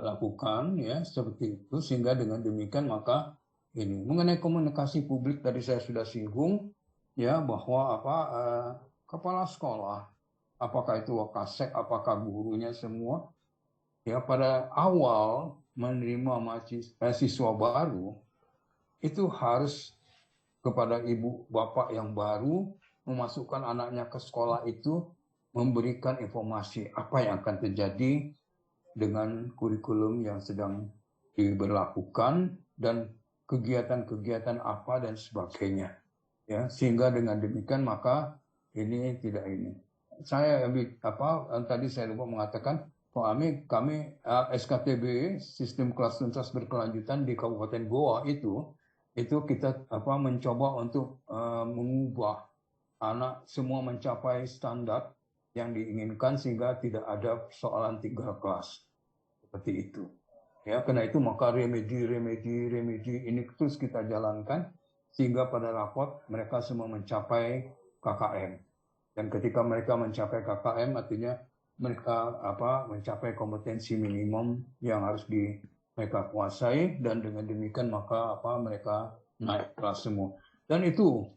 lakukan, ya, seperti itu, sehingga dengan demikian maka ini mengenai komunikasi publik tadi saya sudah singgung, ya, bahwa kepala sekolah, apakah itu wakasek, apakah gurunya semua, ya, pada awal menerima mahasiswa baru itu harus kepada ibu bapak yang baru memasukkan anaknya ke sekolah itu, memberikan informasi apa yang akan terjadi dengan kurikulum yang sedang diberlakukan dan kegiatan-kegiatan apa dan sebagainya, ya, sehingga dengan demikian maka ini tidak ini. Saya tadi saya lupa mengatakan bahwa kami SKTB sistem kelas tuntas berkelanjutan di Kabupaten Goa itu kita mencoba untuk mengubah anak semua mencapai standar yang diinginkan sehingga tidak ada persoalan 3 kelas seperti itu. Ya, karena itu maka remedi ini terus kita jalankan sehingga pada rapot mereka semua mencapai KKM. Dan ketika mereka mencapai KKM artinya mereka mencapai kompetensi minimum yang harus mereka kuasai, dan dengan demikian maka mereka naik kelas semua. Dan itu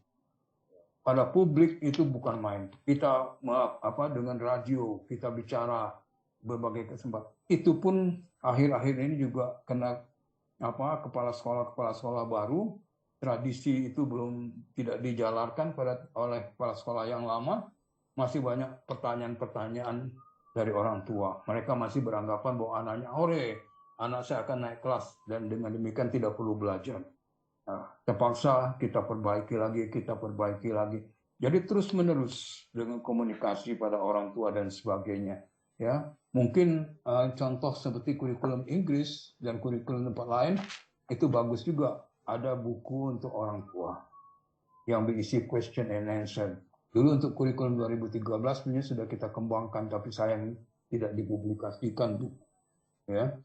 pada publik itu bukan main. Kita dengan radio kita bicara berbagai kesempatan. Itu pun akhir-akhir ini juga kena kepala sekolah baru, tradisi itu tidak dijalankan oleh kepala sekolah yang lama. Masih banyak pertanyaan-pertanyaan dari orang tua. Mereka masih beranggapan bahwa anaknya anak saya akan naik kelas dan dengan demikian tidak perlu belajar. Nah, terpaksa kita perbaiki lagi. Jadi terus-menerus dengan komunikasi pada orang tua dan sebagainya. Ya, mungkin contoh seperti kurikulum Inggris dan kurikulum tempat lain itu bagus juga. Ada buku untuk orang tua yang berisi question and answer. Dulu untuk kurikulum 2013 sebenarnya sudah kita kembangkan, tapi sayang tidak dipublikasikan, Bu. Ya.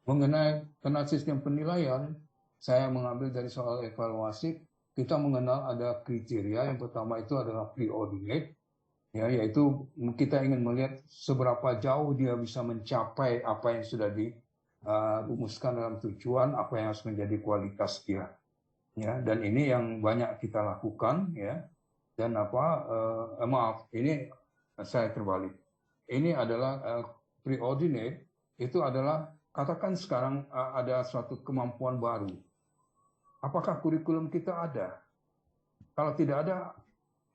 Mengenai sistem penilaian, saya mengambil dari soal evaluasi. Kita mengenal ada kriteria. Yang pertama itu adalah preordinate, ya, yaitu kita ingin melihat seberapa jauh dia bisa mencapai apa yang sudah dirumuskan dalam tujuan, apa yang harus menjadi kualitas dia. Ya, dan ini yang banyak kita lakukan, ya. Dan ini saya terbalik. Ini adalah preordinate, itu adalah katakan sekarang ada suatu kemampuan baru. Apakah kurikulum kita ada? Kalau tidak ada,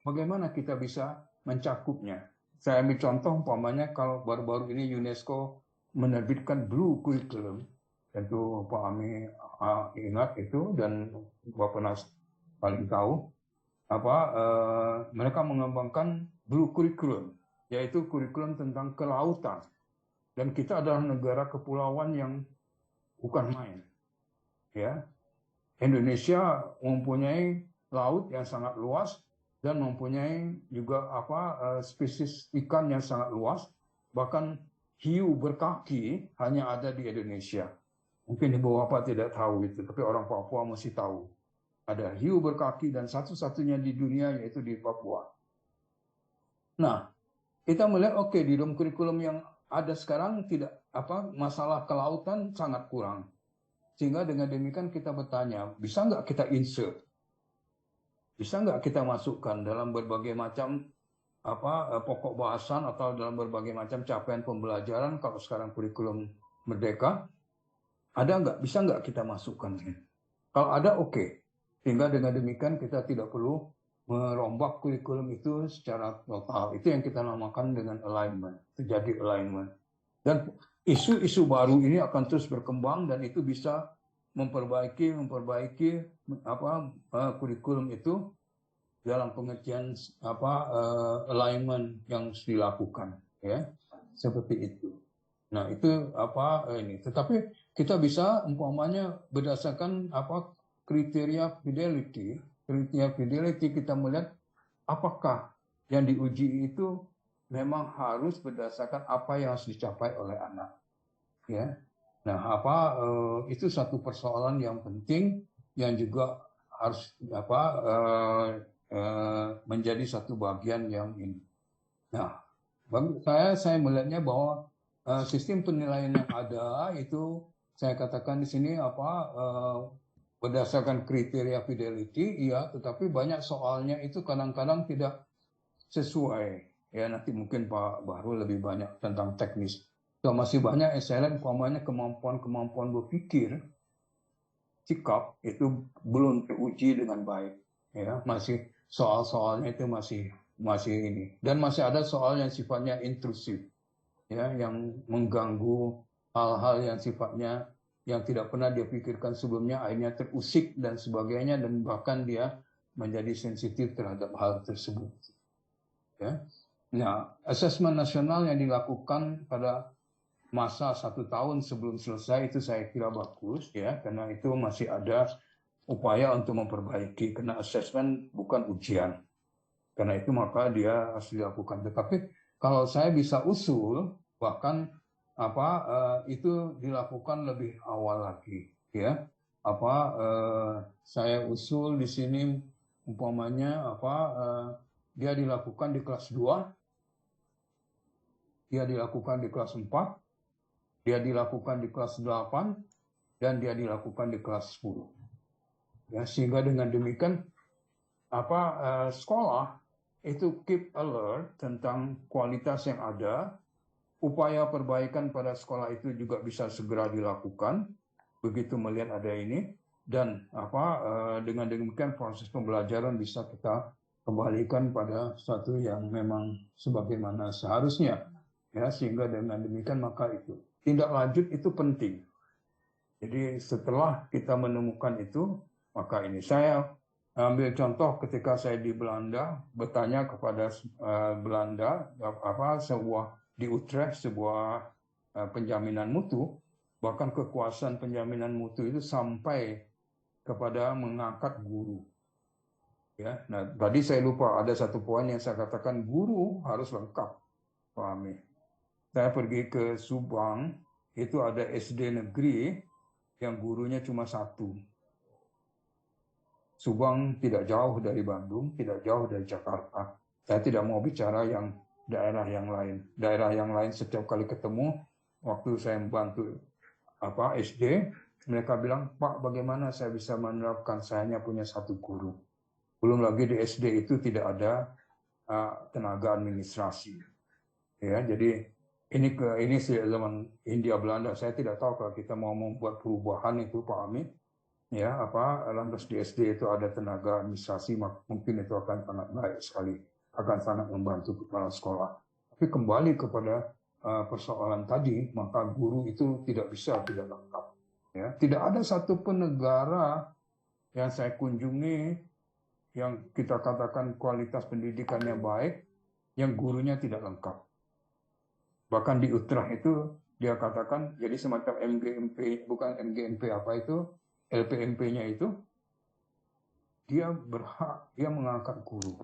bagaimana kita bisa mencakupnya? Saya ambil contoh, umpamanya kalau baru-baru ini UNESCO menerbitkan Blue Curriculum, tentu Pak Ami ingat itu, dan Bapak Nas paling tahu mereka mengembangkan blue curriculum, yaitu kurikulum tentang kelautan. Dan kita adalah negara kepulauan yang bukan main. Ya, Indonesia mempunyai laut yang sangat luas dan mempunyai juga spesies ikan yang sangat luas. Bahkan hiu berkaki hanya ada di Indonesia. Mungkin ibu bapak tidak tahu itu, tapi orang Papua mesti tahu. Ada hiu berkaki dan satu-satunya di dunia yaitu di Papua. Nah, kita melihat di dalam kurikulum yang ada sekarang tidak masalah kelautan sangat kurang. Sehingga dengan demikian kita bertanya, bisa nggak kita insert? Bisa nggak kita masukkan dalam berbagai macam pokok bahasan atau dalam berbagai macam capaian pembelajaran? Kalau sekarang kurikulum merdeka, ada nggak? Bisa nggak kita masukkan? Kalau ada, oke. Sehingga dengan demikian kita tidak perlu merombak kurikulum itu secara total. Itu yang kita namakan dengan alignment. Itu jadi alignment. Dan isu-isu baru ini akan terus berkembang dan itu bisa memperbaiki kurikulum itu dalam pengertian alignment yang dilakukan, ya, seperti itu. Nah, itu ini. Tetapi kita bisa umpamanya berdasarkan kriteria fidelity. Kriteria fidelity kita melihat apakah yang diuji itu memang harus berdasarkan apa yang harus dicapai oleh anak. Ya. Nah, itu satu persoalan yang penting yang juga harus menjadi satu bagian yang ini. Nah, saya melihatnya bahwa sistem penilaian yang ada itu saya katakan di sini berdasarkan kriteria fidelity, iya, tetapi banyak soalnya itu kadang-kadang tidak sesuai. Ya, nanti mungkin Pak Bahrul lebih banyak tentang teknis. So, masih banyak saya lihat kemampuan berpikir, sikap itu belum teruji dengan baik. Ya, masih soal-soalnya itu masih ini. Dan masih ada soal yang sifatnya intrusif, ya, yang mengganggu hal-hal yang sifatnya yang tidak pernah dia pikirkan sebelumnya, akhirnya terusik dan sebagainya, dan bahkan dia menjadi sensitif terhadap hal tersebut. Ya. Nah, asesmen nasional yang dilakukan pada masa 1 tahun sebelum selesai itu saya kira bagus, ya, karena itu masih ada upaya untuk memperbaiki, karena asesmen bukan ujian. Karena itu maka dia harus dilakukan. Tetapi kalau saya bisa usul, bahkan itu dilakukan lebih awal lagi, ya. Saya usul di sini umpamanya dia dilakukan di kelas 2, dia dilakukan di kelas 4, dia dilakukan di kelas 8, dan dia dilakukan di kelas 10. Ya, sehingga dengan demikian sekolah itu keep alert tentang kualitas yang ada. Upaya perbaikan pada sekolah itu juga bisa segera dilakukan begitu melihat ada ini, dan dengan demikian proses pembelajaran bisa kita kembalikan pada satu yang memang sebagaimana seharusnya, ya, sehingga dengan demikian maka itu tindak lanjut itu penting. Jadi setelah kita menemukan itu, maka ini saya ambil contoh ketika saya di Belanda, bertanya kepada Belanda di Utrecht sebuah penjaminan mutu, bahkan kekuasaan penjaminan mutu itu sampai kepada mengangkat guru. Ya, nah tadi saya lupa ada satu poin yang saya katakan guru harus lengkap, pahami. Saya pergi ke Subang, itu ada SD negeri yang gurunya cuma 1. Subang tidak jauh dari Bandung, tidak jauh dari Jakarta. Saya tidak mau bicara yang daerah yang lain. Daerah yang lain setiap kali ketemu, waktu saya membantu SD, mereka bilang, Pak, bagaimana saya bisa menerapkan, saya hanya punya 1 guru. Belum lagi di SD itu tidak ada tenaga administrasi. Ya, jadi ini zaman Hindia Belanda. Saya tidak tahu kalau kita mau membuat perubahan itu, Pak Ami. Ya, lantas di SD itu ada tenaga administrasi, mungkin itu akan sangat baik sekali, akan sangat membantu kepala sekolah. Tapi kembali kepada persoalan tadi, maka guru itu tidak bisa tidak lengkap. Ya, tidak ada satupun negara yang saya kunjungi yang kita katakan kualitas pendidikannya baik, yang gurunya tidak lengkap. Bahkan di Utrecht itu dia katakan jadi semacam MGMP, bukan MGMP apa itu, LPMP-nya itu, dia berhak, dia mengangkat guru.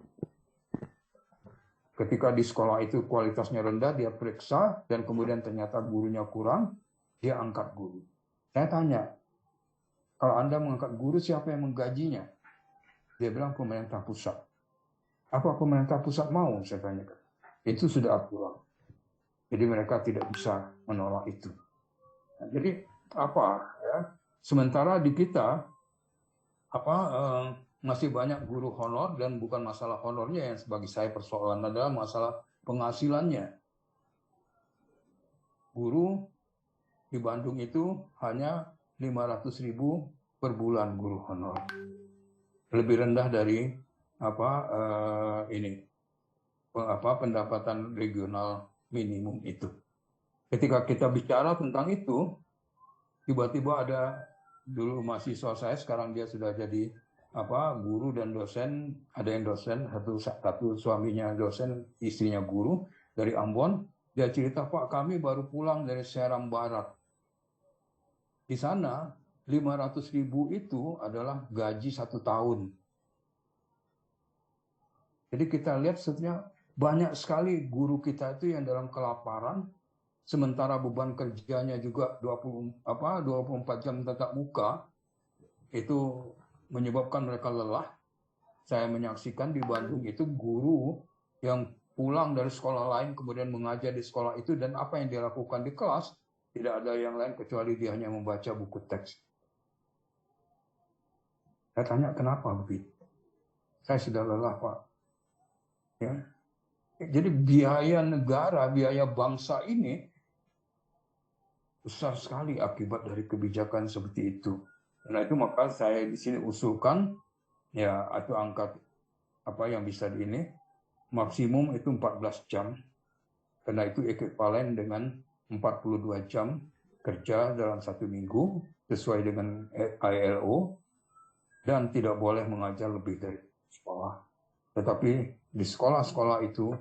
Ketika di sekolah itu kualitasnya rendah, dia periksa, dan kemudian ternyata gurunya kurang, dia angkat guru. Saya tanya, kalau Anda mengangkat guru, siapa yang menggajinya? Dia bilang pemerintah pusat. Apa pemerintah pusat mau? Saya tanyakan. Itu sudah aturan. Jadi mereka tidak bisa menolak itu. Nah, jadi apa? Ya? Sementara di kita masih banyak guru honor, dan bukan masalah honornya yang bagi saya persoalan, adalah masalah penghasilannya. Guru di Bandung itu hanya 500.000 per bulan guru honor. Lebih rendah dari pendapatan regional minimum itu. Ketika kita bicara tentang itu, tiba-tiba ada dulu mahasiswa saya, sekarang dia sudah jadi guru dan dosen. Ada yang dosen, satu suaminya dosen, istrinya guru dari Ambon. Dia cerita, Pak, kami baru pulang dari Seram Barat. Di sana 500.000 itu adalah gaji 1 tahun. Jadi kita lihat sebetulnya banyak sekali guru kita itu yang dalam kelaparan, sementara beban kerjanya juga 24 jam tatap muka, itu menyebabkan mereka lelah. Saya menyaksikan di Bandung itu guru yang pulang dari sekolah lain kemudian mengajar di sekolah itu, dan apa yang dia lakukan di kelas tidak ada yang lain kecuali dia hanya membaca buku teks. Saya tanya, kenapa begitu? Saya sudah lelah, Pak. Ya. Jadi biaya negara, biaya bangsa ini besar sekali akibat dari kebijakan seperti itu. Karena itu maka saya di sini usulkan ya, atau angkat yang bisa di ini maksimum itu 14 jam. Karena itu ekuivalen dengan 42 jam kerja dalam 1 minggu sesuai dengan ILO, dan tidak boleh mengajar lebih dari sekolah. Tetapi di sekolah-sekolah itu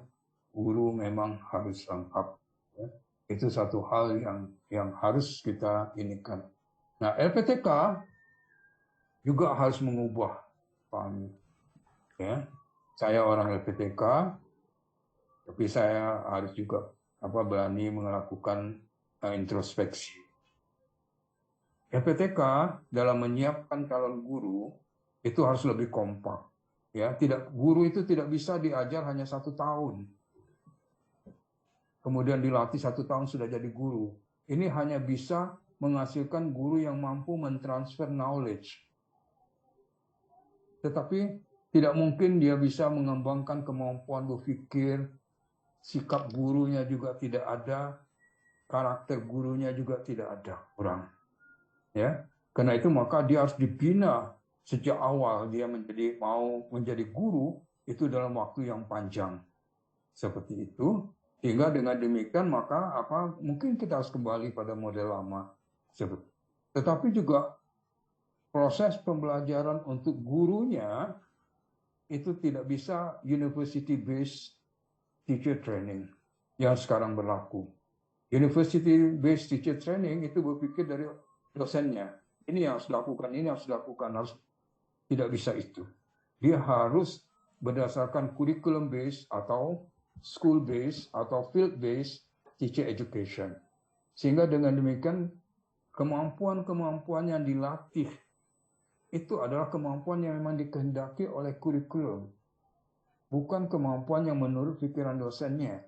guru memang harus lengkap. Ya. Itu satu hal yang harus kita inikan. Nah, LPTK juga harus mengubah paham. Ya. Saya orang LPTK, tapi saya harus juga berani melakukan introspeksi. LPTK dalam menyiapkan calon guru itu harus lebih kompak. Ya, guru itu tidak bisa diajar hanya 1 tahun. Kemudian dilatih 1 tahun sudah jadi guru. Ini hanya bisa menghasilkan guru yang mampu mentransfer knowledge. Tetapi tidak mungkin dia bisa mengembangkan kemampuan berpikir, sikap gurunya juga tidak ada, karakter gurunya juga tidak ada, kurang. Ya, karena itu maka dia harus dibina sejak awal. Dia mau menjadi guru itu dalam waktu yang panjang, seperti itu. Sehingga dengan demikian maka mungkin kita harus kembali pada model lama. Tetapi juga proses pembelajaran untuk gurunya itu tidak bisa university based teacher training yang sekarang berlaku. University based teacher training itu berpikir dari dosennya. Ini yang harus dilakukan, ini harus dilakukan, tidak bisa itu. Dia harus berdasarkan curriculum based atau school based atau field based teacher education. Sehingga dengan demikian kemampuan-kemampuan yang dilatih itu adalah kemampuan yang memang dikehendaki oleh kurikulum, bukan kemampuan yang menurut pikiran dosennya.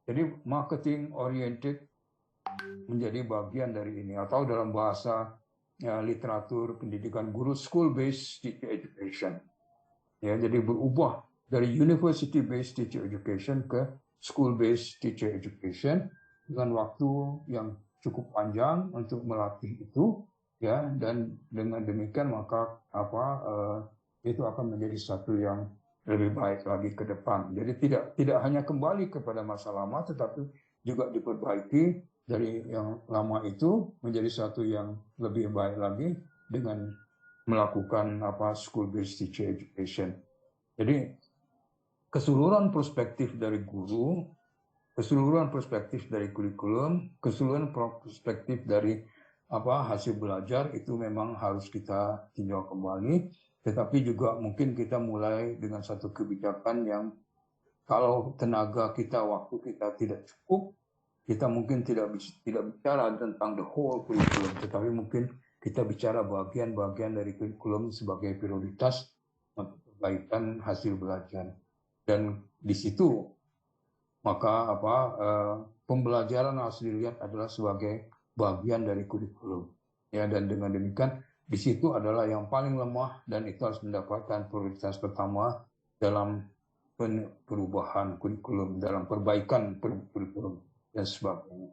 Jadi marketing oriented menjadi bagian dari ini, atau dalam bahasa literatur pendidikan guru school based teacher education. Ya, jadi berubah dari university based teacher education ke school based teacher education dengan waktu yang cukup panjang untuk melatih itu, ya, dan dengan demikian maka itu akan menjadi satu yang lebih baik lagi ke depan. Jadi tidak hanya kembali kepada masa lama, tetapi juga diperbaiki dari yang lama itu menjadi satu yang lebih baik lagi dengan melakukan school based teacher education. Jadi keseluruhan perspektif dari guru, keseluruhan perspektif dari kurikulum, keseluruhan perspektif dari hasil belajar itu memang harus kita tinjau kembali. Tetapi juga mungkin kita mulai dengan satu kebijakan yang kalau tenaga kita, waktu kita tidak cukup, kita mungkin tidak bicara tentang the whole kurikulum, tetapi mungkin kita bicara bagian-bagian dari kurikulum sebagai prioritas untuk perbaikan hasil belajar. Dan di situ maka pembelajaran harus dilihat adalah sebagai bagian dari kurikulum. Ya, dan dengan demikian di situ adalah yang paling lemah dan itu harus mendapatkan prioritas pertama dalam perubahan kurikulum, dalam perbaikan kurikulum dan sebagainya.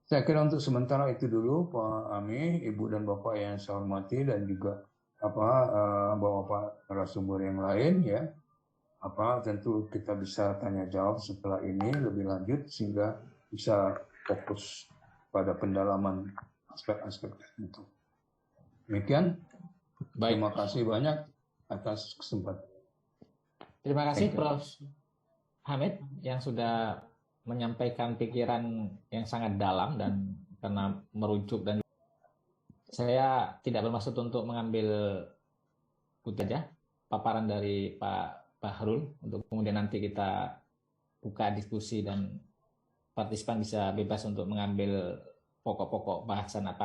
Saya kira untuk sementara itu dulu Pak Ami, Ibu dan Bapak yang saya hormati dan juga Bapak narasumber yang lain ya. Tentu kita bisa tanya jawab setelah ini lebih lanjut sehingga bisa fokus pada pendalaman aspek-aspek tertentu. Demikian. Baik. Terima kasih banyak atas kesempatan. Terima kasih Prof. Hamid yang sudah menyampaikan pikiran yang sangat dalam dan karena merujuk, dan saya tidak bermaksud untuk mengambil aja paparan dari Pak Bahrul untuk kemudian nanti kita buka diskusi dan partisipan bisa bebas untuk mengambil pokok-pokok bahasan apa